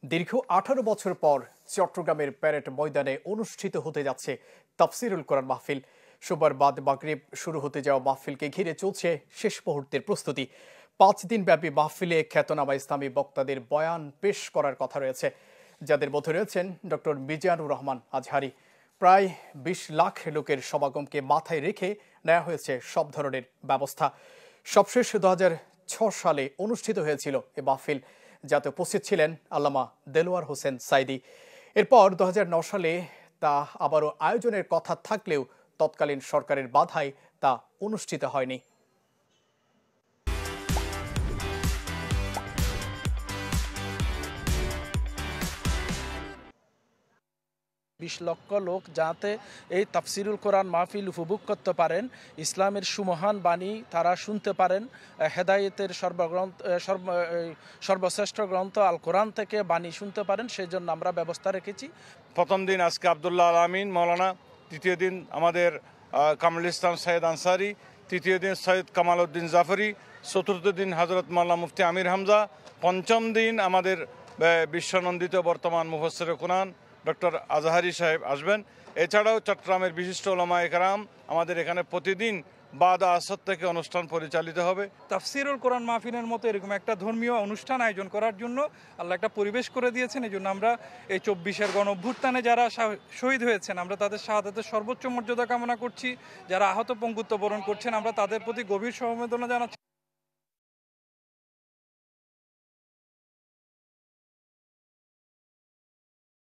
দীর্ঘ ১৮ বছর পর চট্টগ্রামের প্যারেড ময়দানে অনুষ্ঠিত হতে যাচ্ছে তাফসিরুল কোরআন মাহফিল। সোমবার বাদ মাগরিব শুরু হতে যাওয়া মাহফিলকে ঘিরে চলছে শেষ মুহূর্তের প্রস্তুতি। ৫ দিন ব্যাপী মাহফিলে খ্যাতনামা ইসলামী বক্তাদের বয়ান পেশ করার কথা রয়েছে, যাদের মধ্যে রয়েছেন ডক্টর মিজানুর রহমান আজহারি। প্রায় ২০ লাখ লোকের সমাগমকে মাথায় রেখে নেওয়া হয়েছে সব ধরনের ব্যবস্থা। সবশেষ ২০০৬ সালে অনুষ্ঠিত হয়েছিল এ মাহফিল, যাতে উপস্থিত ছিলেন আল্লামা দেলোয়ার হোসেন সাইদি। এরপর ২০০৯ সালে তা আবারও আয়োজনের কথা থাকলেও তৎকালীন সরকারের বাধায় তা অনুষ্ঠিত হয়নি। ২০ লক্ষ লোক যাতে এই তাফসিরুল কোরআন মাহফিল উপভোগ করতে পারেন, ইসলামের সুমহান বাণী তারা শুনতে পারেন, হেদায়েতের সর্বশ্রেষ্ঠ গ্রন্থ আল কোরআন থেকে বাণী শুনতে পারেন, সেই জন্য আমরা ব্যবস্থা রেখেছি। প্রথম দিন আজকে আব্দুল্লাহ আল আমিন মৌলানা, দ্বিতীয় দিন আমাদের কামরুল ইসলাম সৈয়দ আনসারি, তৃতীয় দিন সৈয়দ কামাল উদ্দিন জাফরি, চতুর্থ দিন হজরত মাওলানা মুফতি আমির হামজা, পঞ্চম দিন আমাদের বিশ্বনন্দিত বর্তমান মুফাসসিরে কোরআন ডক্টর আজহারি সাহেব আসবেন। এছাড়াও চট্টগ্রামের বিশিষ্ট ওলামায়ে কেরাম আমাদের এখানে প্রতিদিন বাদ আসর থেকে অনুষ্ঠান পরিচালিত হবে। তাফসিরুল কোরআন মাহফিলের মতো এরকম একটা ধর্মীয় অনুষ্ঠান আয়োজন করার জন্য আল্লাহ একটা পরিবেশ করে দিয়েছেন। এই জন্য আমরা এই ২৪-এর গণ অভ্যুত্থানে যারা শহীদ হয়েছেন, আমরা তাদের শাহাদাতের সর্বোচ্চ মর্যাদা কামনা করছি। যারা আহত পঙ্গুত্ব বরণ করছেন, আমরা তাদের প্রতি গভীর সমবেদনা জানাচ্ছি।